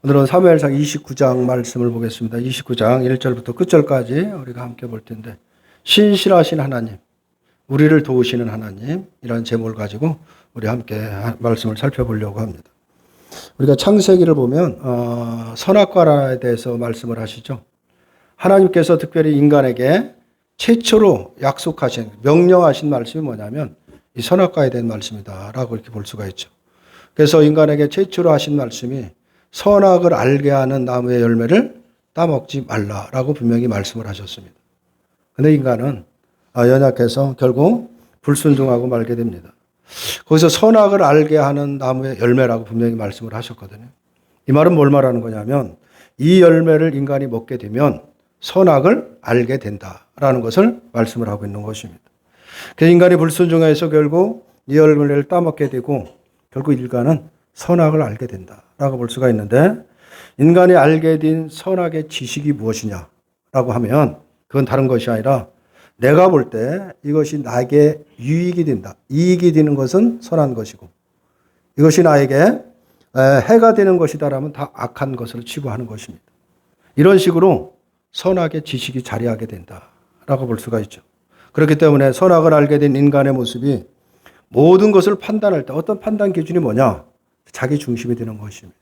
오늘은 사무엘상 29장 말씀을 보겠습니다. 29장 1절부터 끝절까지 우리가 함께 볼 텐데, 신실하신 하나님, 우리를 도우시는 하나님이라는 제목을 가지고 우리 함께 말씀을 살펴보려고 합니다. 우리가 창세기를 보면 선악과에 대해서 말씀을 하시죠. 하나님께서 특별히 인간에게 최초로 약속하신, 명령하신 말씀이 뭐냐면 이 선악과에 대한 말씀이다 라고 이렇게 볼 수가 있죠. 그래서 인간에게 최초로 하신 말씀이 선악을 알게 하는 나무의 열매를 따먹지 말라라고 분명히 말씀을 하셨습니다. 그런데 인간은 연약해서 결국 불순종하고 말게 됩니다. 거기서 선악을 알게 하는 나무의 열매라고 분명히 말씀을 하셨거든요. 이 말은 뭘 말하는 거냐면 이 열매를 인간이 먹게 되면 선악을 알게 된다라는 것을 말씀을 하고 있는 것입니다. 그래서 인간이 불순종해서 결국 이 열매를 따먹게 되고 결국 인간은 선악을 알게 된다라고 볼 수가 있는데, 인간이 알게 된 선악의 지식이 무엇이냐라고 하면 그건 다른 것이 아니라 내가 볼 때 이것이 나에게 유익이 된다. 이익이 되는 것은 선한 것이고 이것이 나에게 해가 되는 것이다라면 다 악한 것으로 치부하는 것입니다. 이런 식으로 선악의 지식이 자리하게 된다라고 볼 수가 있죠. 그렇기 때문에 선악을 알게 된 인간의 모습이 모든 것을 판단할 때 어떤 판단 기준이 뭐냐? 자기 중심이 되는 것입니다.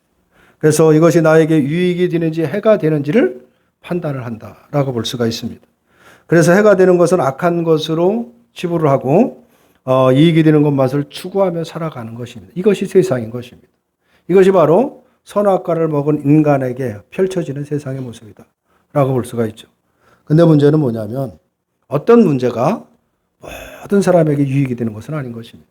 그래서 이것이 나에게 유익이 되는지 해가 되는지를 판단을 한다라고 볼 수가 있습니다. 그래서 해가 되는 것은 악한 것으로 치부를 하고 이익이 되는 것만을 추구하며 살아가는 것입니다. 이것이 세상인 것입니다. 이것이 바로 선악과를 먹은 인간에게 펼쳐지는 세상의 모습이다 라고 볼 수가 있죠. 근데 문제는 뭐냐면 어떤 문제가 모든 사람에게 유익이 되는 것은 아닌 것입니다.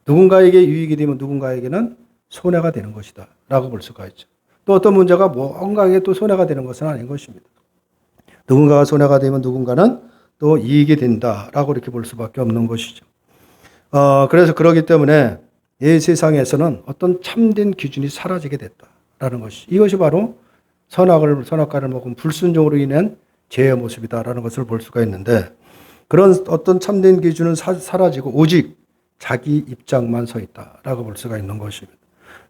누군가에게 유익이 되면 누군가에게는 손해가 되는 것이다 라고 볼 수가 있죠. 또 어떤 문제가 뭔가에게 또 손해가 되는 것은 아닌 것입니다. 누군가가 손해가 되면 누군가는 또 이익이 된다라고 이렇게 볼 수밖에 없는 것이죠. 그래서 그러기 때문에 이 세상에서는 어떤 참된 기준이 사라지게 됐다라는 것이, 이것이 바로 선악과를 먹은 불순종으로 인한 죄의 모습이다라는 것을 볼 수가 있는데, 그런 어떤 참된 기준은 사라지고 오직 자기 입장만 서 있다라고 볼 수가 있는 것입니다.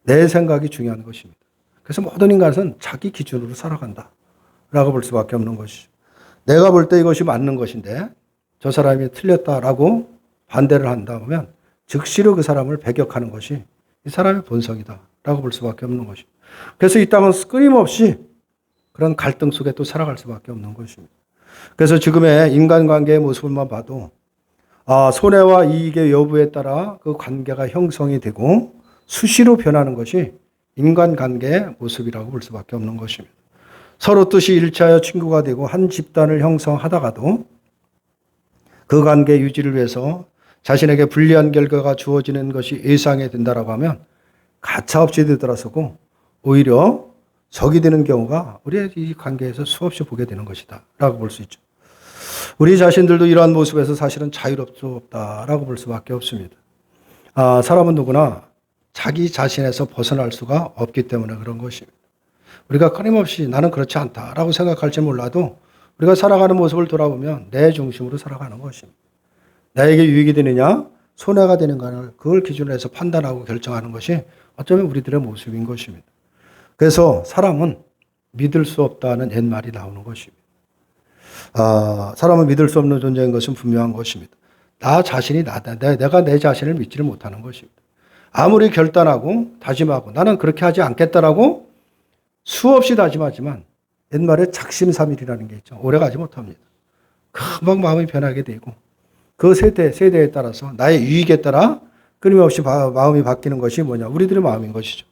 내 생각이 중요한 것입니다. 그래서 모든 인간은 자기 기준으로 살아간다라고 볼 수밖에 없는 것이죠. 내가 볼 때 이것이 맞는 것인데 저 사람이 틀렸다라고 반대를 한다 보면 즉시로 그 사람을 배격하는 것이 이 사람의 본성이다라고 볼 수밖에 없는 것입니다. 그래서 이 땅은 끊임없이 그런 갈등 속에 또 살아갈 수밖에 없는 것입니다. 그래서 지금의 인간관계의 모습만 봐도 손해와 이익의 여부에 따라 그 관계가 형성이 되고 수시로 변하는 것이 인간관계의 모습이라고 볼 수밖에 없는 것입니다. 서로 뜻이 일치하여 친구가 되고 한 집단을 형성하다가도 그 관계 유지를 위해서 자신에게 불리한 결과가 주어지는 것이 예상이 된다라고 하면 가차없이 되돌아서고 오히려 적이 되는 경우가 우리의 이 관계에서 수없이 보게 되는 것이다 라고 볼 수 있죠. 우리 자신들도 이러한 모습에서 사실은 자유롭 수 없다라고 볼 수밖에 없습니다. 사람은 누구나 자기 자신에서 벗어날 수가 없기 때문에 그런 것입니다. 우리가 끊임없이 나는 그렇지 않다라고 생각할지 몰라도 우리가 살아가는 모습을 돌아보면 내 중심으로 살아가는 것입니다. 나에게 유익이 되느냐 손해가 되는가를 그걸 기준으로 해서 판단하고 결정하는 것이 어쩌면 우리들의 모습인 것입니다. 그래서 사람은 믿을 수 없다는 옛말이 나오는 것입니다. 사람은 믿을 수 없는 존재인 것은 분명한 것입니다. 나 자신이 내가 내 자신을 믿지를 못하는 것입니다. 아무리 결단하고 다짐하고 나는 그렇게 하지 않겠다라고 수없이 다짐하지만 옛말에 작심삼일이라는 게 있죠. 오래가지 못합니다. 금방 마음이 변하게 되고 그 세대에 따라서 나의 유익에 따라 끊임없이 마음이 바뀌는 것이 뭐냐? 우리들의 마음인 것이죠.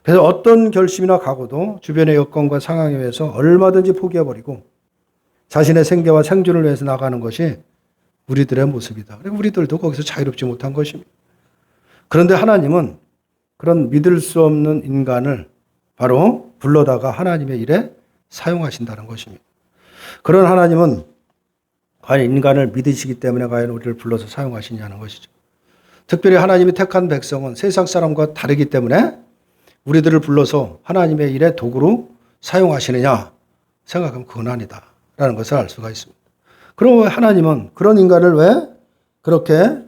그래서 어떤 결심이나 각오도 주변의 여건과 상황에 의해서 얼마든지 포기해버리고 자신의 생계와 생존을 위해서 나가는 것이 우리들의 모습이다. 그리고 우리들도 거기서 자유롭지 못한 것입니다. 그런데 하나님은 그런 믿을 수 없는 인간을 바로 불러다가 하나님의 일에 사용하신다는 것입니다. 그런 하나님은 과연 인간을 믿으시기 때문에 과연 우리를 불러서 사용하시냐는 것이죠. 특별히 하나님이 택한 백성은 세상 사람과 다르기 때문에 우리들을 불러서 하나님의 일에 도구로 사용하시느냐 생각하면 그건 아니다라는 것을 알 수가 있습니다. 그럼 하나님은 그런 인간을 왜 그렇게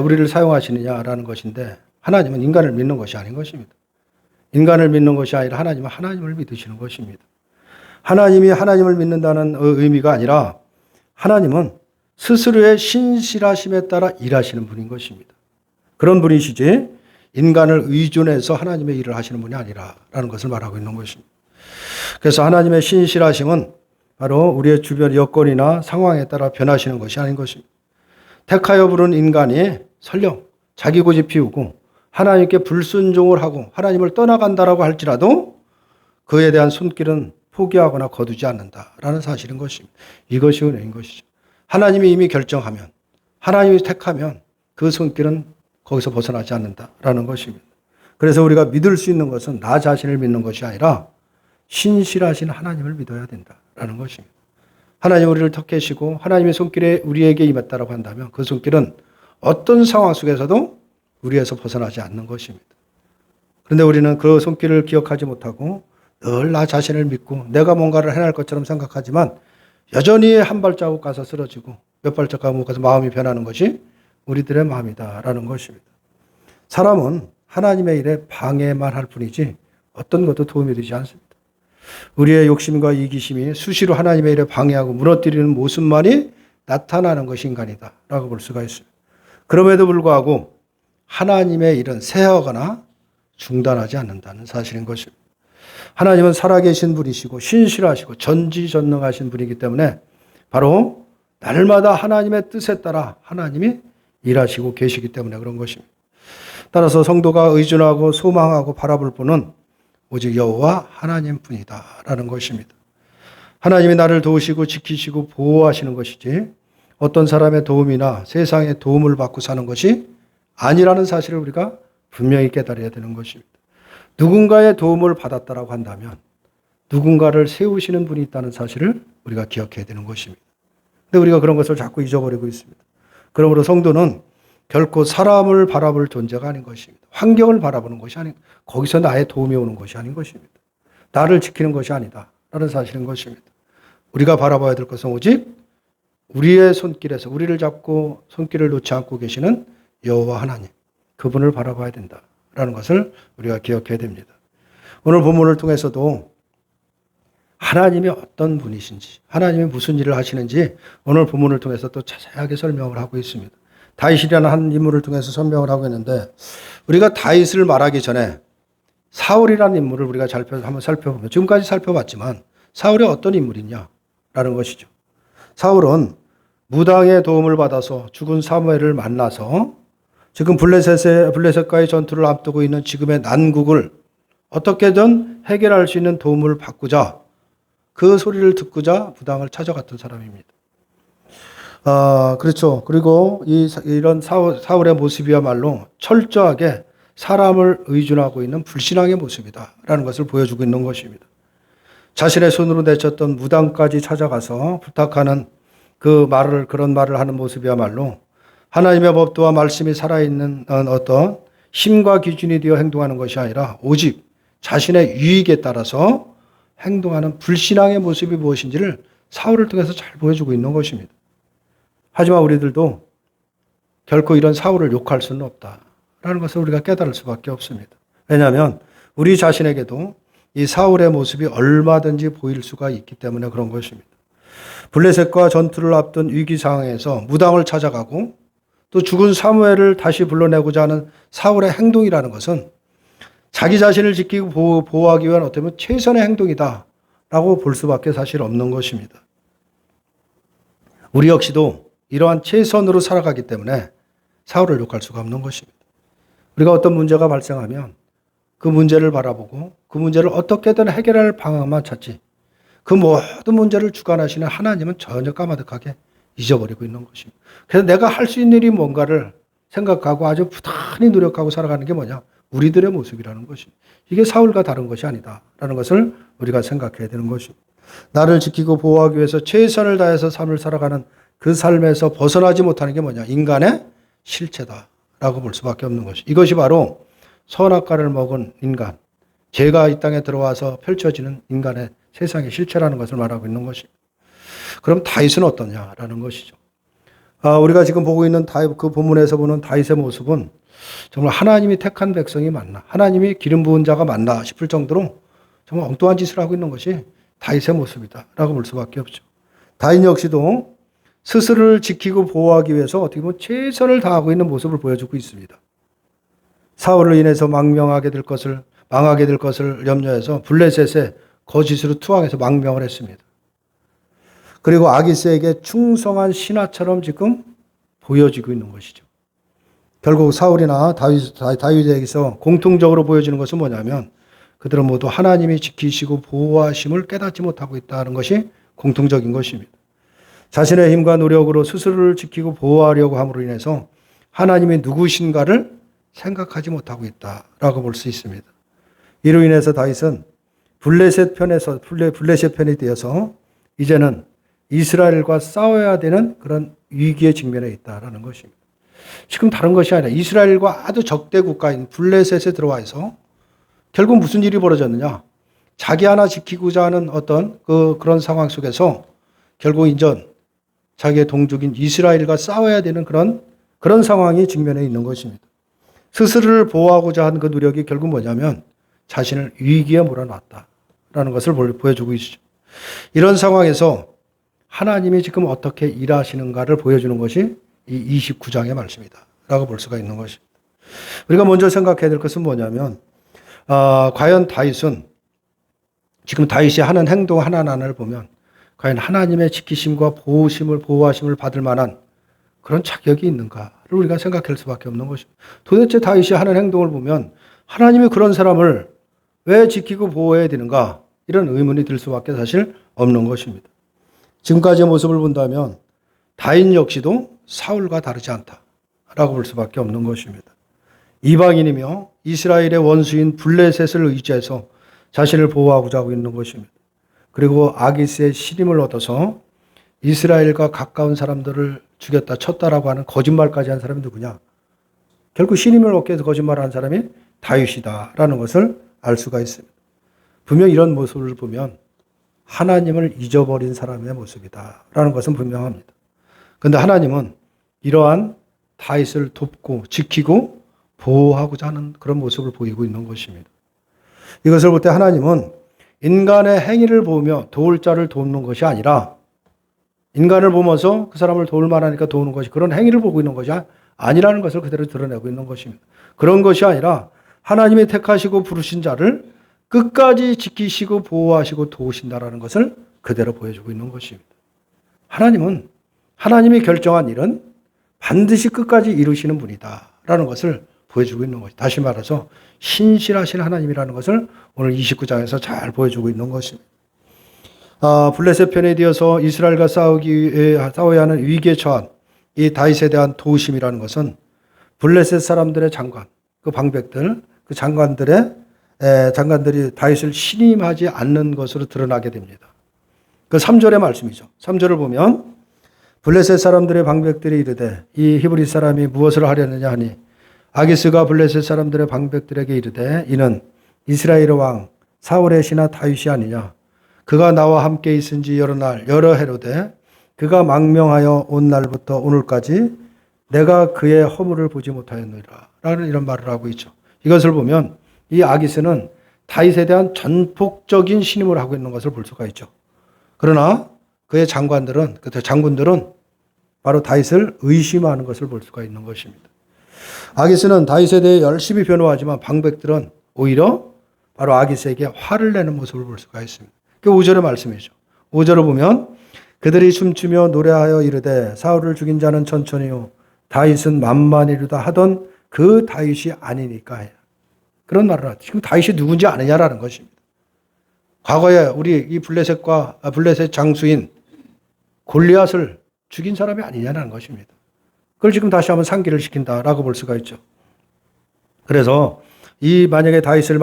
우리를 사용하시느냐라는 것인데, 하나님은 인간을 믿는 것이 아닌 것입니다. 인간을 믿는 것이 아니라 하나님을 믿으시는 것입니다. 하나님이 하나님을 믿는다는 의미가 아니라 하나님은 스스로의 신실하심에 따라 일하시는 분인 것입니다. 그런 분이시지 인간을 의존해서 하나님의 일을 하시는 분이 아니라라는 것을 말하고 있는 것입니다. 그래서 하나님의 신실하심은 바로 우리의 주변 여건이나 상황에 따라 변하시는 것이 아닌 것입니다. 택하여 부른 인간이 설령 자기 고집 피우고 하나님께 불순종을 하고 하나님을 떠나간다라고 할지라도 그에 대한 손길은 포기하거나 거두지 않는다라는 사실인 것입니다. 이것이 은혜인 것이죠. 하나님이 이미 결정하면, 하나님이 택하면 그 손길은 거기서 벗어나지 않는다라는 것입니다. 그래서 우리가 믿을 수 있는 것은 나 자신을 믿는 것이 아니라 신실하신 하나님을 믿어야 된다라는 것입니다. 하나님 우리를 택하시고 하나님의 손길에 우리에게 임했다라고 한다면 그 손길은 어떤 상황 속에서도 우리에서 벗어나지 않는 것입니다. 그런데 우리는 그 손길을 기억하지 못하고 늘 나 자신을 믿고 내가 뭔가를 해낼 것처럼 생각하지만 여전히 한 발자국 가서 쓰러지고 몇 발자국 가서 마음이 변하는 것이 우리들의 마음이다라는 것입니다. 사람은 하나님의 일에 방해만 할 뿐이지 어떤 것도 도움이 되지 않습니다. 우리의 욕심과 이기심이 수시로 하나님의 일에 방해하고 무너뜨리는 모습만이 나타나는 것이 인간이다라고 볼 수가 있습니다. 그럼에도 불구하고 하나님의 일은 쇠하거나 중단하지 않는다는 사실인 것입니다. 하나님은 살아계신 분이시고 신실하시고 전지전능하신 분이기 때문에 바로 날마다 하나님의 뜻에 따라 하나님이 일하시고 계시기 때문에 그런 것입니다. 따라서 성도가 의존하고 소망하고 바라볼 분은 오직 여호와 하나님뿐이다라는 것입니다. 하나님이 나를 도우시고 지키시고 보호하시는 것이지 어떤 사람의 도움이나 세상의 도움을 받고 사는 것이 아니라는 사실을 우리가 분명히 깨달아야 되는 것입니다. 누군가의 도움을 받았다라고 한다면 누군가를 세우시는 분이 있다는 사실을 우리가 기억해야 되는 것입니다. 근데 우리가 그런 것을 자꾸 잊어버리고 있습니다. 그러므로 성도는 결코 사람을 바라볼 존재가 아닌 것입니다. 환경을 바라보는 것이 아닌, 거기서 나의 도움이 오는 것이 아닌 것입니다. 나를 지키는 것이 아니다 라는 사실인 것입니다. 우리가 바라봐야 될 것은 오직 우리의 손길에서 우리를 잡고 손길을 놓지 않고 계시는 여호와 하나님, 그분을 바라봐야 된다라는 것을 우리가 기억해야 됩니다. 오늘 본문을 통해서도 하나님이 어떤 분이신지, 하나님이 무슨 일을 하시는지 오늘 본문을 통해서 또 자세하게 설명을 하고 있습니다. 다윗이라는 한 인물을 통해서 설명을 하고 있는데 우리가 다윗을 말하기 전에 사울이라는 인물을 우리가 한번 살펴보면 지금까지 살펴봤지만 사울이 어떤 인물이냐라는 것이죠. 사울은 무당의 도움을 받아서 죽은 사무엘을 만나서 지금 블레셋과의 전투를 앞두고 있는 지금의 난국을 어떻게든 해결할 수 있는 도움을 받고자 그 소리를 듣고자 무당을 찾아갔던 사람입니다. 그렇죠. 그리고 이런 사울의 모습이야말로 철저하게 사람을 의존하고 있는 불신앙의 모습이다라는 것을 보여주고 있는 것입니다. 자신의 손으로 내쳤던 무당까지 찾아가서 부탁하는 그런 말을 하는 모습이야말로 하나님의 법도와 말씀이 살아있는 어떤 힘과 기준이 되어 행동하는 것이 아니라 오직 자신의 유익에 따라서 행동하는 불신앙의 모습이 무엇인지를 사울을 통해서 잘 보여주고 있는 것입니다. 하지만 우리들도 결코 이런 사울을 욕할 수는 없다라는 것을 우리가 깨달을 수밖에 없습니다. 왜냐하면 우리 자신에게도 이 사울의 모습이 얼마든지 보일 수가 있기 때문에 그런 것입니다. 블레셋과 전투를 앞둔 위기 상황에서 무당을 찾아가고 또 죽은 사무엘을 다시 불러내고자 하는 사울의 행동이라는 것은 자기 자신을 지키고 보호하기 위한 어쩌면 최선의 행동이다라고 볼 수밖에 사실 없는 것입니다. 우리 역시도 이러한 최선으로 살아가기 때문에 사울을 욕할 수가 없는 것입니다. 우리가 어떤 문제가 발생하면 그 문제를 바라보고 그 문제를 어떻게든 해결할 방안만 찾지 그 모든 문제를 주관하시는 하나님은 전혀 까마득하게 잊어버리고 있는 것입니다. 그래서 내가 할 수 있는 일이 뭔가를 생각하고 아주 부단히 노력하고 살아가는 게 뭐냐? 우리들의 모습이라는 것입니다. 이게 사울과 다른 것이 아니다라는 것을 우리가 생각해야 되는 것입니다. 나를 지키고 보호하기 위해서 최선을 다해서 삶을 살아가는 그 삶에서 벗어나지 못하는 게 뭐냐? 인간의 실체다라고 볼 수밖에 없는 것이. 이것이 바로 선악과를 먹은 인간, 죄가 이 땅에 들어와서 펼쳐지는 인간의 세상의 실체라는 것을 말하고 있는 것입니다. 그럼 다윗은 어떠냐라는 것이죠. 우리가 지금 보고 있는 그 본문에서 보는 다윗의 모습은 정말 하나님이 택한 백성이 맞나, 하나님이 기름 부은 자가 맞나 싶을 정도로 정말 엉뚱한 짓을 하고 있는 것이 다윗의 모습이다라고 볼 수밖에 없죠. 다윗 역시도 스스로를 지키고 보호하기 위해서 어떻게 보면 최선을 다하고 있는 모습을 보여주고 있습니다. 사울로 인해서 망하게 될 것을 염려해서 블레셋에 거짓으로 투항해서 망명을 했습니다. 그리고 아기스에게 충성한 신하처럼 지금 보여지고 있는 것이죠. 결국 사울이나 다윗에게서 공통적으로 보여지는 것은 뭐냐면 그들은 모두 하나님이 지키시고 보호하심을 깨닫지 못하고 있다는 것이 공통적인 것입니다. 자신의 힘과 노력으로 스스로를 지키고 보호하려고 함으로 인해서 하나님이 누구신가를 생각하지 못하고 있다라고 볼 수 있습니다. 이로 인해서 다윗은 블레셋 편이 되어서 이제는 이스라엘과 싸워야 되는 그런 위기에 직면해 있다라는 것입니다. 지금 다른 것이 아니라 이스라엘과 아주 적대 국가인 블레셋에 들어와서 결국 무슨 일이 벌어졌느냐? 자기 하나 지키고자 하는 어떤 그런 상황 속에서 결국 인전 자기의 동족인 이스라엘과 싸워야 되는 그런 상황이 직면해 있는 것입니다. 스스로를 보호하고자 한 그 노력이 결국 뭐냐면 자신을 위기에 몰아놨다라는 것을 보여주고 있죠. 이런 상황에서 하나님이 지금 어떻게 일하시는가를 보여주는 것이 이 29장의 말씀이다라고 볼 수가 있는 것입니다. 우리가 먼저 생각해야 될 것은 뭐냐면 과연 다윗은 지금 다윗이 하는 행동 하나하나를 보면 과연 하나님의 지키심과 보호하심을 받을 만한 그런 자격이 있는가를 우리가 생각할 수밖에 없는 것입니다. 도대체 다윗이 하는 행동을 보면 하나님이 그런 사람을 왜 지키고 보호해야 되는가 이런 의문이 들 수밖에 사실 없는 것입니다. 지금까지의 모습을 본다면 다윗 역시도 사울과 다르지 않다라고 볼 수밖에 없는 것입니다. 이방인이며 이스라엘의 원수인 블레셋을 의지해서 자신을 보호하고자 하고 있는 것입니다. 그리고 아기스의 신임을 얻어서 이스라엘과 가까운 사람들을 죽였다 쳤다라고 하는 거짓말까지 한 사람이 누구냐? 결국 신임을 얻기 위해서 거짓말한 사람이 다윗이다라는 것을 알 수가 있습니다. 분명 이런 모습을 보면 하나님을 잊어버린 사람의 모습이다라는 것은 분명합니다. 그런데 하나님은 이러한 다윗을 돕고 지키고 보호하고자 하는 그런 모습을 보이고 있는 것입니다. 이것을 볼 때 하나님은 인간의 행위를 보며 도울 자를 돕는 것이 아니라 인간을 보면서 그 사람을 도울 만하니까 도우는 것이 그런 행위를 보고 있는 것이 아니라는 것을 그대로 드러내고 있는 것입니다. 그런 것이 아니라 하나님이 택하시고 부르신 자를 끝까지 지키시고 보호하시고 도우신다라는 것을 그대로 보여주고 있는 것입니다. 하나님은 하나님이 결정한 일은 반드시 끝까지 이루시는 분이다라는 것을 보여주고 있는 것이 다시 말해서 신실하신 하나님이라는 것을 오늘 29장에서 잘 보여주고 있는 것입니다. 블레셋 편에 되어서 이스라엘과 싸워야 하는 위기에 처한 이 다윗에 대한 도우심이라는 것은 블레셋 사람들의 장관, 그 방백들, 그 장관들이 다윗을 신임하지 않는 것으로 드러나게 됩니다. 그 3절의 말씀이죠. 3절을 보면 블레셋 사람들의 방백들이 이르되 이 히브리 사람이 무엇을 하려느냐 하니 아기스가 블레셋 사람들의 방백들에게 이르되 이는 이스라엘의 왕 사울의 신하 다윗이 아니냐. 그가 나와 함께 있은 지 여러 날 여러 해로되 그가 망명하여 온 날부터 오늘까지 내가 그의 허물을 보지 못하였느니라 라는 이런 말을 하고 있죠. 이것을 보면 이 아기스는 다윗에 대한 전폭적인 신임을 하고 있는 것을 볼 수가 있죠. 그러나 그의 장군들은 바로 다윗을 의심하는 것을 볼 수가 있는 것입니다. 아기스는 다윗에 대해 열심히 변호하지만 방백들은 오히려 바로 아기스에게 화를 내는 모습을 볼 수가 있습니다. 그 5절의 말씀이죠. 5절을 보면 그들이 춤추며 노래하여 이르되 사울을 죽인 자는 천천히요 다윗은 만만이로다 하던 그 다윗이 아니니까 해요. 그런 말을 하죠. 지금 다윗이 누군지 아느냐라는 것입니다. 과거에 우리 이 블레셋 장수인 골리앗을 죽인 사람이 아니냐는 것입니다. 그걸 지금 다시 한번 상기를 시킨다라고 볼 수가 있죠. 그래서 만약에 다윗을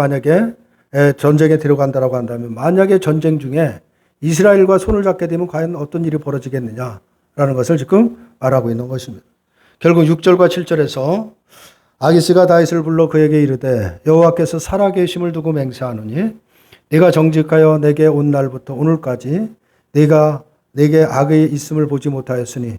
전쟁에 데려간다라고 한다면 만약에 전쟁 중에 이스라엘과 손을 잡게 되면 과연 어떤 일이 벌어지겠느냐라는 것을 지금 말하고 있는 것입니다. 결국 6절과 7절에서 아기스가 다윗을 불러 그에게 이르되 여호와께서 살아계심을 두고 맹세하노니 네가 정직하여 내게 온 날부터 오늘까지 네가 내게 악의 있음을 보지 못하였으니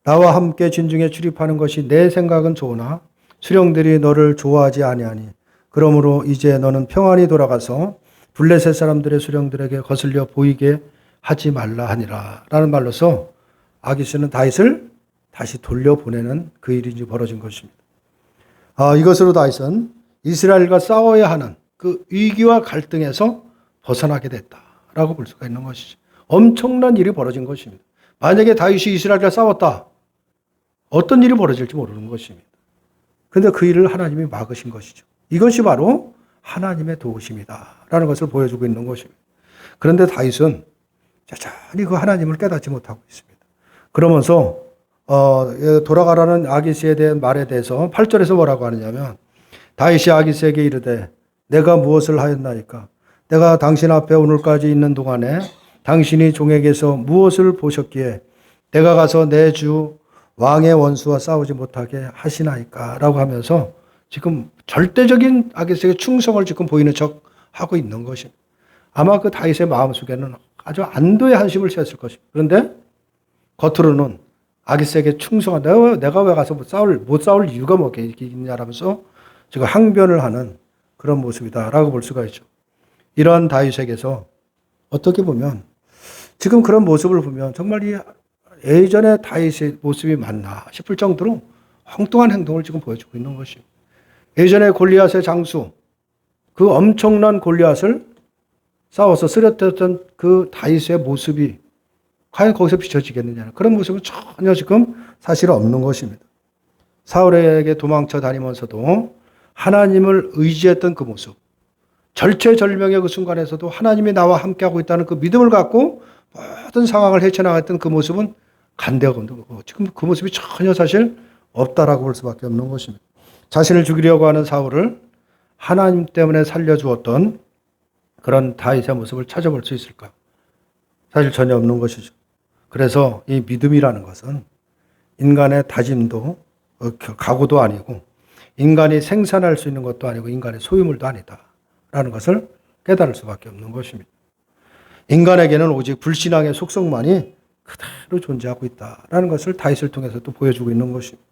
나와 함께 진중에 출입하는 것이 내 생각은 좋으나 수령들이 너를 좋아하지 아니하니 그러므로 이제 너는 평안히 돌아가서 블레셋 사람들의 수령들에게 거슬려 보이게 하지 말라 하니라 라는 말로서 아기스는 다윗을 다시 돌려보내는 그 일이 이제 벌어진 것입니다. 이것으로 다윗은 이스라엘과 싸워야 하는 그 위기와 갈등에서 벗어나게 됐다라고 볼 수가 있는 것이죠. 엄청난 일이 벌어진 것입니다. 만약에 다윗이 이스라엘과 싸웠다, 어떤 일이 벌어질지 모르는 것입니다. 그런데 그 일을 하나님이 막으신 것이죠. 이것이 바로 하나님의 도우심이다라는 것을 보여주고 있는 것입니다. 그런데 다윗은 여전히 그 하나님을 깨닫지 못하고 있습니다. 그러면서 돌아가라는 아기스에 대한 말에 대해서 8절에서 뭐라고 하느냐면 다윗이 아기스에게 이르되 내가 무엇을 하였나이까 내가 당신 앞에 오늘까지 있는 동안에 당신이 종에게서 무엇을 보셨기에 내가 가서 내 주 왕의 원수와 싸우지 못하게 하시나이까 라고 하면서 지금 절대적인 아기스에게 충성을 지금 보이는 척 하고 있는 것입니다. 아마 그 다윗의 마음속에는 아주 안도의 한심을 채웠을 것입니다. 그런데 겉으로는 아기스에게 충성한 내가 왜 가서 못 싸울 이유가 뭐겠냐라면서 지금 항변을 하는 그런 모습이다라고 볼 수가 있죠. 이러한 다윗에게서 어떻게 보면 지금 그런 모습을 보면 정말 이 예전의 다윗의 모습이 맞나 싶을 정도로 엉뚱한 행동을 지금 보여주고 있는 것입니다. 예전에 골리앗의 장수, 그 엄청난 골리앗을 싸워서 쓰러뜨렸던 그 다윗의 모습이 과연 거기서 비춰지겠느냐. 그런 모습은 전혀 지금 사실 없는 것입니다. 사울에게 도망쳐 다니면서도 하나님을 의지했던 그 모습, 절체절명의 그 순간에서도 하나님이 나와 함께하고 있다는 그 믿음을 갖고 모든 상황을 헤쳐나갔던 그 모습은 간대가 없는 거고 지금 그 모습이 전혀 사실 없다라고 볼 수밖에 없는 것입니다. 자신을 죽이려고 하는 사울을 하나님 때문에 살려주었던 그런 다윗의 모습을 찾아볼 수 있을까? 사실 전혀 없는 것이죠. 그래서 이 믿음이라는 것은 인간의 다짐도 각오도 아니고 인간이 생산할 수 있는 것도 아니고 인간의 소유물도 아니다라는 것을 깨달을 수밖에 없는 것입니다. 인간에게는 오직 불신앙의 속성만이 그대로 존재하고 있다라는 것을 다윗을 통해서 또 보여주고 있는 것입니다.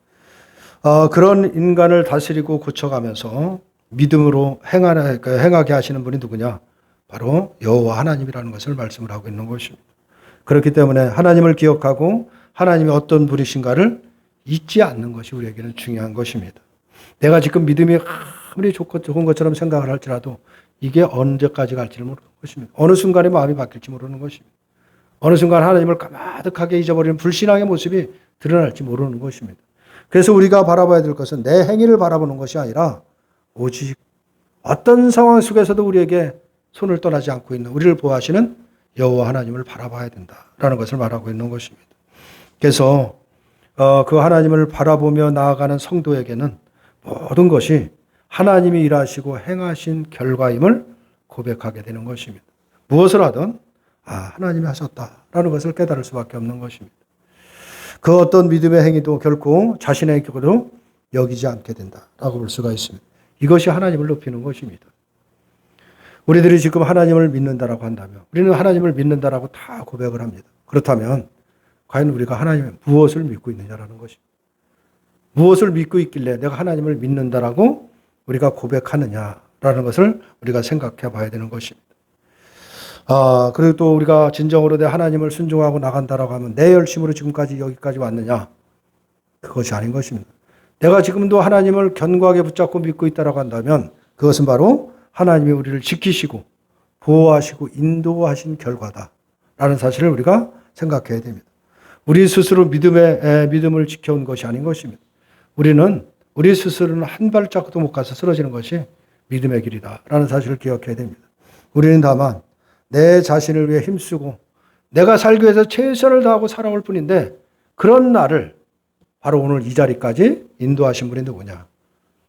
그런 인간을 다스리고 고쳐가면서 믿음으로 행하게 하시는 분이 누구냐? 바로 여호와 하나님이라는 것을 말씀을 하고 있는 것입니다. 그렇기 때문에 하나님을 기억하고 하나님이 어떤 분이신가를 잊지 않는 것이 우리에게는 중요한 것입니다. 내가 지금 믿음이 아무리 좋은 것처럼 생각을 할지라도 이게 언제까지 갈지를 모르는 것입니다. 어느 순간에 마음이 바뀔지 모르는 것입니다. 어느 순간 하나님을 까마득하게 잊어버리는 불신앙의 모습이 드러날지 모르는 것입니다. 그래서 우리가 바라봐야 될 것은 내 행위를 바라보는 것이 아니라 오직 어떤 상황 속에서도 우리에게 손을 떠나지 않고 있는 우리를 보호하시는 여호와 하나님을 바라봐야 된다라는 것을 말하고 있는 것입니다. 그래서 그 하나님을 바라보며 나아가는 성도에게는 모든 것이 하나님이 일하시고 행하신 결과임을 고백하게 되는 것입니다. 무엇을 하든 하나님이 하셨다라는 것을 깨달을 수밖에 없는 것입니다. 그 어떤 믿음의 행위도 결코 자신의 경우로 여기지 않게 된다라고 볼 수가 있습니다. 이것이 하나님을 높이는 것입니다. 우리들이 지금 하나님을 믿는다라고 한다면 우리는 하나님을 믿는다라고 다 고백을 합니다. 그렇다면 과연 우리가 하나님의 무엇을 믿고 있느냐라는 것입니다. 무엇을 믿고 있길래 내가 하나님을 믿는다라고 우리가 고백하느냐라는 것을 우리가 생각해 봐야 되는 것입니다. 그리고 또 우리가 진정으로 내 하나님을 순종하고 나간다라고 하면 내 열심으로 지금까지 여기까지 왔느냐? 그것이 아닌 것입니다. 내가 지금도 하나님을 견고하게 붙잡고 믿고 있다라고 한다면 그것은 바로 하나님이 우리를 지키시고 보호하시고 인도하신 결과다라는 사실을 우리가 생각해야 됩니다. 우리 스스로 믿음을 지켜온 것이 아닌 것입니다. 우리는 우리 스스로는 한 발짝도 못 가서 쓰러지는 것이 믿음의 길이다라는 사실을 기억해야 됩니다. 우리는 다만 내 자신을 위해 힘쓰고 내가 살기 위해서 최선을 다하고 살아올 뿐인데 그런 나를 바로 오늘 이 자리까지 인도하신 분이 누구냐?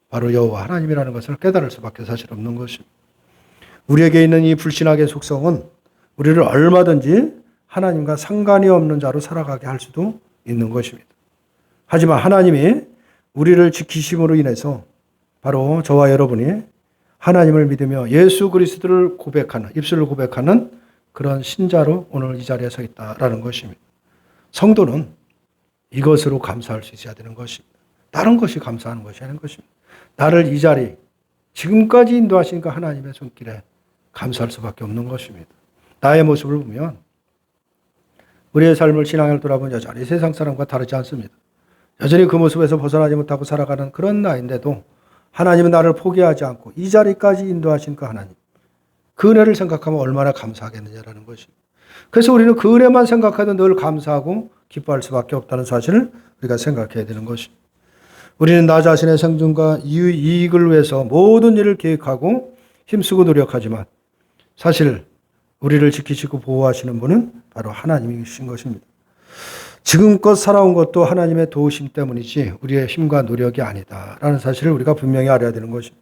바로 여호와 하나님이라는 것을 깨달을 수밖에 사실 없는 것입니다. 우리에게 있는 이 불신앙의 속성은 우리를 얼마든지 하나님과 상관이 없는 자로 살아가게 할 수도 있는 것입니다. 하지만 하나님이 우리를 지키심으로 인해서 바로 저와 여러분이 하나님을 믿으며 예수 그리스도를 고백하는, 입술로 고백하는 그런 신자로 오늘 이 자리에 서 있다라는 것입니다. 성도는 이것으로 감사할 수 있어야 되는 것입니다. 다른 것이 감사하는 것이 아닌 것입니다. 나를 이 자리, 지금까지 인도하시니까 하나님의 손길에 감사할 수밖에 없는 것입니다. 나의 모습을 보면 우리의 삶을 신앙을 돌아보면 여전히 세상 사람과 다르지 않습니다. 여전히 그 모습에서 벗어나지 못하고 살아가는 그런 나인데도 하나님은 나를 포기하지 않고 이 자리까지 인도하신 그 하나님, 그 은혜를 생각하면 얼마나 감사하겠느냐라는 것입니다. 그래서 우리는 그 은혜만 생각해도 늘 감사하고 기뻐할 수밖에 없다는 사실을 우리가 생각해야 되는 것입니다. 우리는 나 자신의 생존과 이익을 위해서 모든 일을 계획하고 힘쓰고 노력하지만 사실 우리를 지키시고 보호하시는 분은 바로 하나님이신 것입니다. 지금껏 살아온 것도 하나님의 도우심 때문이지 우리의 힘과 노력이 아니다라는 사실을 우리가 분명히 알아야 되는 것입니다.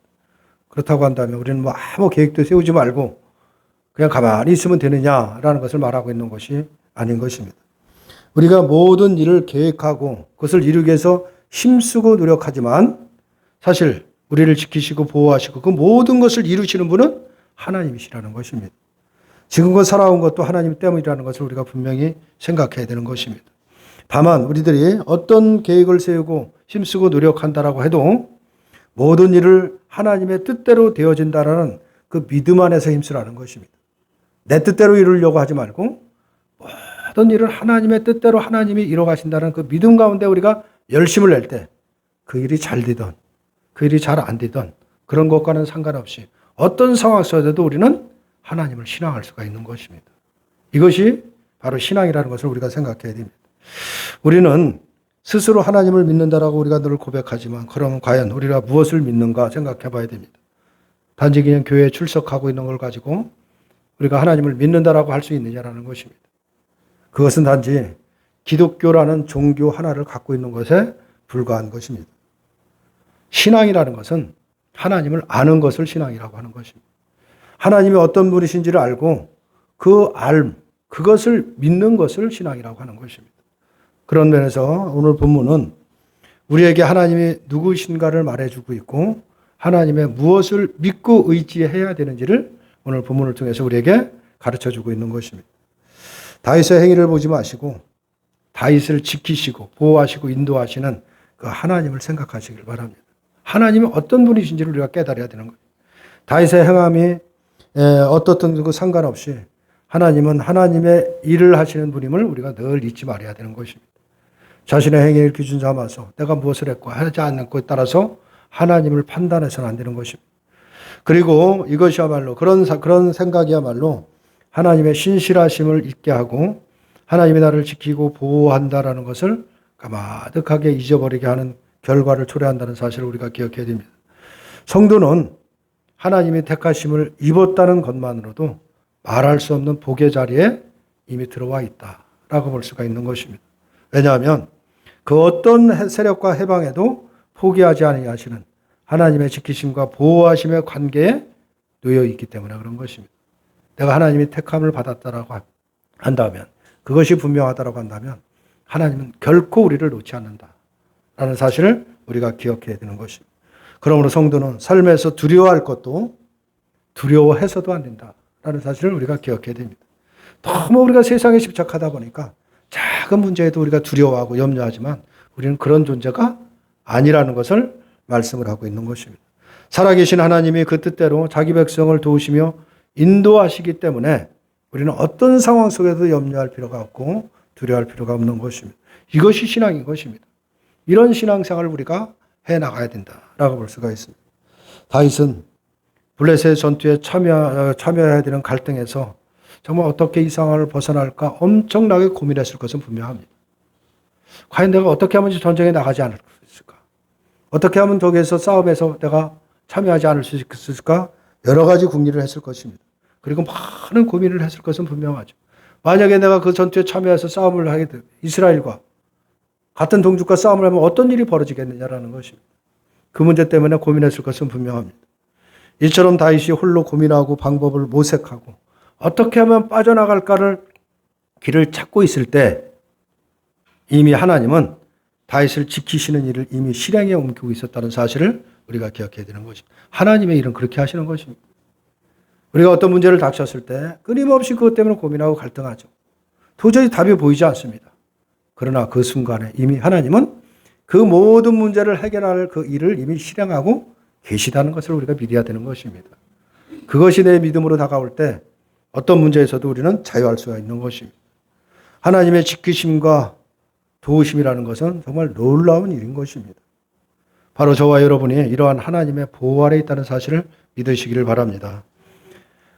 그렇다고 한다면 우리는 뭐 아무 계획도 세우지 말고 그냥 가만히 있으면 되느냐라는 것을 말하고 있는 것이 아닌 것입니다. 우리가 모든 일을 계획하고 그것을 이루기 위해서 힘쓰고 노력하지만 사실 우리를 지키시고 보호하시고 그 모든 것을 이루시는 분은 하나님이시라는 것입니다. 지금껏 살아온 것도 하나님 때문이라는 것을 우리가 분명히 생각해야 되는 것입니다. 다만 우리들이 어떤 계획을 세우고 힘쓰고 노력한다라고 해도 모든 일을 하나님의 뜻대로 되어진다라는 그 믿음 안에서 힘쓰라는 것입니다. 내 뜻대로 이루려고 하지 말고 모든 일을 하나님의 뜻대로 하나님이 이뤄가신다는 그 믿음 가운데 우리가 열심을 낼 때 그 일이 잘 되든 그 일이 잘 안 되든 그런 것과는 상관없이 어떤 상황 속에서도 우리는 하나님을 신앙할 수가 있는 것입니다. 이것이 바로 신앙이라는 것을 우리가 생각해야 됩니다. 우리는 스스로 하나님을 믿는다라고 우리가 늘 고백하지만 그러면 과연 우리가 무엇을 믿는가 생각해 봐야 됩니다. 단지 그냥 교회에 출석하고 있는 걸 가지고 우리가 하나님을 믿는다라고 할 수 있느냐라는 것입니다. 그것은 단지 기독교라는 종교 하나를 갖고 있는 것에 불과한 것입니다. 신앙이라는 것은 하나님을 아는 것을 신앙이라고 하는 것입니다. 하나님이 어떤 분이신지를 알고 그것을 믿는 것을 신앙이라고 하는 것입니다. 그런 면에서 오늘 본문은 우리에게 하나님이 누구신가를 말해주고 있고 하나님의 무엇을 믿고 의지해야 되는지를 오늘 본문을 통해서 우리에게 가르쳐주고 있는 것입니다. 다윗의 행위를 보지 마시고 다윗을 지키시고 보호하시고 인도하시는 그 하나님을 생각하시길 바랍니다. 하나님이 어떤 분이신지를 우리가 깨달아야 되는 거예요. 다윗의 행함이 어떻든 그 상관없이 하나님은 하나님의 일을 하시는 분임을 우리가 늘 잊지 말아야 되는 것입니다. 자신의 행위를 기준 삼아서 내가 무엇을 했고 하지 않는 것에 따라서 하나님을 판단해서는 안 되는 것입니다. 그리고 이것이야말로 그런 생각이야말로 하나님의 신실하심을 잊게 하고 하나님이 나를 지키고 보호한다라는 것을 가마득하게 잊어버리게 하는 결과를 초래한다는 사실을 우리가 기억해야 됩니다. 성도는 하나님의 택하심을 입었다는 것만으로도 말할 수 없는 복의 자리에 이미 들어와 있다라고 볼 수가 있는 것입니다. 왜냐하면 그 어떤 세력과 해방에도 포기하지 아니하시는 하나님의 지키심과 보호하심의 관계에 놓여 있기 때문에 그런 것입니다. 내가 하나님이 택함을 받았다라고 한다면 그것이 분명하다라고 한다면 하나님은 결코 우리를 놓지 않는다라는 사실을 우리가 기억해야 되는 것입니다. 그러므로 성도는 삶에서 두려워할 것도 두려워해서도 안 된다라는 사실을 우리가 기억해야 됩니다. 너무 우리가 세상에 집착하다 보니까 작은 문제에도 우리가 두려워하고 염려하지만 우리는 그런 존재가 아니라는 것을 말씀을 하고 있는 것입니다. 살아계신 하나님이 그 뜻대로 자기 백성을 도우시며 인도하시기 때문에 우리는 어떤 상황 속에도 염려할 필요가 없고 두려워할 필요가 없는 것입니다. 이것이 신앙인 것입니다. 이런 신앙생활을 우리가 해나가야 된다라고 볼 수가 있습니다. 다윗은 블레셋 전투에 참여해야 되는 갈등에서 정말 어떻게 이 상황을 벗어날까 엄청나게 고민했을 것은 분명합니다. 과연 내가 어떻게 하면 전쟁에 나가지 않을 수 있을까? 어떻게 하면 저기에서 싸움에서 내가 참여하지 않을 수 있을까? 여러 가지 궁리를 했을 것입니다. 그리고 많은 고민을 했을 것은 분명하죠. 만약에 내가 그 전투에 참여해서 싸움을 하게 되면 이스라엘과 같은 동족과 싸움을 하면 어떤 일이 벌어지겠느냐라는 것입니다. 그 문제 때문에 고민했을 것은 분명합니다. 이처럼 다윗이 홀로 고민하고 방법을 모색하고 어떻게 하면 빠져나갈까를 길을 찾고 있을 때 이미 하나님은 다윗을 지키시는 일을 이미 실행에 옮기고 있었다는 사실을 우리가 기억해야 되는 것입니다. 하나님의 일은 그렇게 하시는 것입니다. 우리가 어떤 문제를 닥쳤을 때 끊임없이 그것 때문에 고민하고 갈등하죠. 도저히 답이 보이지 않습니다. 그러나 그 순간에 이미 하나님은 그 모든 문제를 해결할 그 일을 이미 실행하고 계시다는 것을 우리가 믿어야 되는 것입니다. 그것이 내 믿음으로 다가올 때 어떤 문제에서도 우리는 자유할 수가 있는 것입니다. 하나님의 지키심과 도우심이라는 것은 정말 놀라운 일인 것입니다. 바로 저와 여러분이 이러한 하나님의 보호 아래 있다는 사실을 믿으시기를 바랍니다.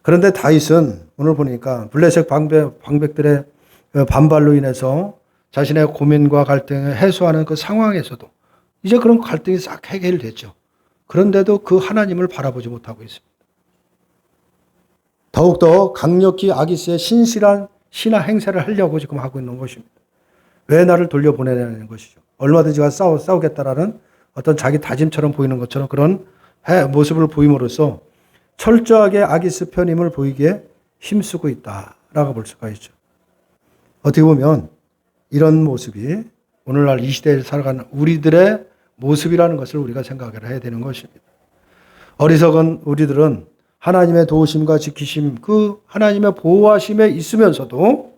그런데 다윗은 오늘 보니까 블레셋 방백들의 반발로 인해서 자신의 고민과 갈등을 해소하는 그 상황에서도 이제 그런 갈등이 싹 해결됐죠. 그런데도 그 하나님을 바라보지 못하고 있습니다. 더욱더 강력히 아기스의 신실한 신하 행세를 하려고 지금 하고 있는 것입니다. 왜 나를 돌려보내냐는 것이죠. 얼마든지 가서 싸우겠다라는 어떤 자기 다짐처럼 보이는 것처럼 그런 모습을 보임으로써 철저하게 아기스 편임을 보이기에 힘쓰고 있다라고 볼 수가 있죠. 어떻게 보면 이런 모습이 오늘날 이 시대에 살아가는 우리들의 모습이라는 것을 우리가 생각을 해야 되는 것입니다. 어리석은 우리들은 하나님의 도우심과 지키심, 그 하나님의 보호하심에 있으면서도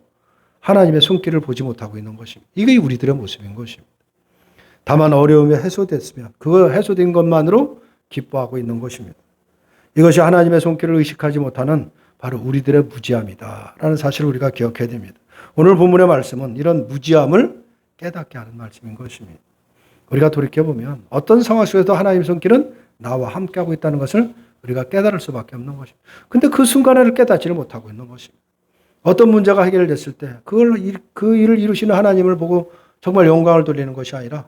하나님의 손길을 보지 못하고 있는 것입니다. 이게 우리들의 모습인 것입니다. 다만 어려움이 해소됐으면 그거 해소된 것만으로 기뻐하고 있는 것입니다. 이것이 하나님의 손길을 의식하지 못하는 바로 우리들의 무지함이다라는 사실을 우리가 기억해야 됩니다. 오늘 본문의 말씀은 이런 무지함을 깨닫게 하는 말씀인 것입니다. 우리가 돌이켜보면 어떤 상황 속에서 하나님의 손길은 나와 함께하고 있다는 것을 우리가 깨달을 수밖에 없는 것입니다. 근데 그 순간에를 깨닫지를 못하고 있는 것입니다. 어떤 문제가 해결됐을 때 그 일을 이루시는 하나님을 보고 정말 영광을 돌리는 것이 아니라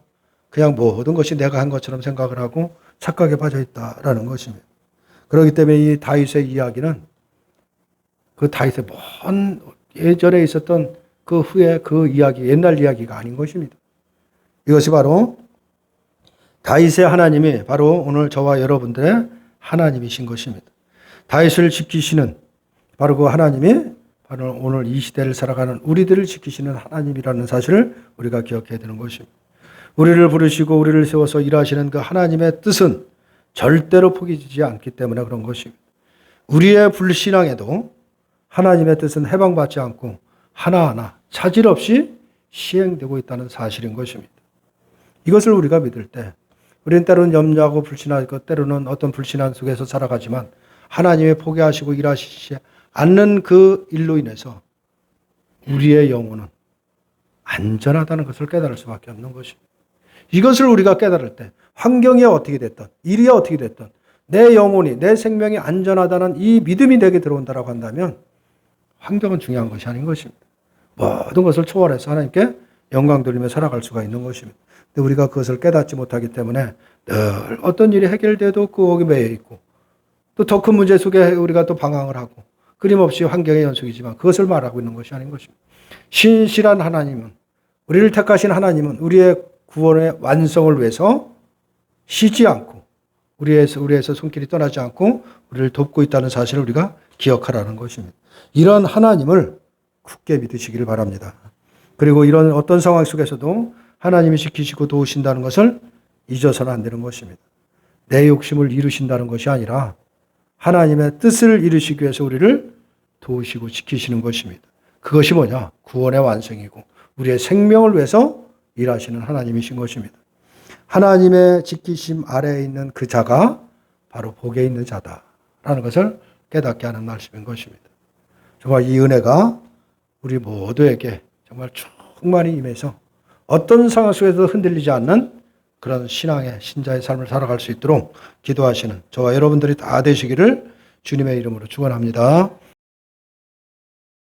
그냥 모든 것이 내가 한 것처럼 생각을 하고 착각에 빠져 있다라는 것입니다. 그렇기 때문에 이 다윗의 이야기는 그 다윗의 먼 예전에 있었던 그 후에 그 이야기, 옛날 이야기가 아닌 것입니다. 이것이 바로 다윗의 하나님이 바로 오늘 저와 여러분들의 하나님이신 것입니다. 다윗을 지키시는 바로 그 하나님이 바로 오늘 이 시대를 살아가는 우리들을 지키시는 하나님이라는 사실을 우리가 기억해야 되는 것입니다. 우리를 부르시고 우리를 세워서 일하시는 그 하나님의 뜻은 절대로 포기되지 않기 때문에 그런 것입니다. 우리의 불신앙에도 하나님의 뜻은 해방받지 않고 하나하나 차질 없이 시행되고 있다는 사실인 것입니다. 이것을 우리가 믿을 때 우리는 때로는 염려하고 불신하고 때로는 어떤 불신앙 속에서 살아가지만 하나님의 포기하시고 일하시지 않는 그 일로 인해서 우리의 영혼은 안전하다는 것을 깨달을 수밖에 없는 것입니다. 이것을 우리가 깨달을 때 환경이 어떻게 됐든 일이 어떻게 됐든 내 영혼이 내 생명이 안전하다는 이 믿음이 내게 들어온다고 한다면 환경은 중요한 것이 아닌 것입니다. 모든 것을 초월해서 하나님께 영광 돌리며 살아갈 수가 있는 것입니다. 근데 우리가 그것을 깨닫지 못하기 때문에 늘 어떤 일이 해결돼도 거기 매여 있고 또 더 큰 문제 속에 우리가 또 방황을 하고 끊임없이 환경의 연속이지만 그것을 말하고 있는 것이 아닌 것입니다. 신실한 하나님은 우리를 택하신 하나님은 우리의 구원의 완성을 위해서 쉬지 않고 우리에서 손길이 떠나지 않고 우리를 돕고 있다는 사실을 우리가 기억하라는 것입니다. 이런 하나님을 굳게 믿으시기를 바랍니다. 그리고 이런 어떤 상황 속에서도 하나님이 지키시고 도우신다는 것을 잊어서는 안 되는 것입니다. 내 욕심을 이루신다는 것이 아니라 하나님의 뜻을 이루시기 위해서 우리를 도우시고 지키시는 것입니다. 그것이 뭐냐? 구원의 완성이고 우리의 생명을 위해서 일하시는 하나님이신 것입니다. 하나님의 지키심 아래에 있는 그 자가 바로 복에 있는 자다라는 것을 깨닫게 하는 말씀인 것입니다. 정말 이 은혜가 우리 모두에게 정말 충만히 임해서 어떤 상황 속에서 흔들리지 않는 그런 신앙의 신자의 삶을 살아갈 수 있도록 기도하시는 저와 여러분들이 다 되시기를 주님의 이름으로 축원합니다.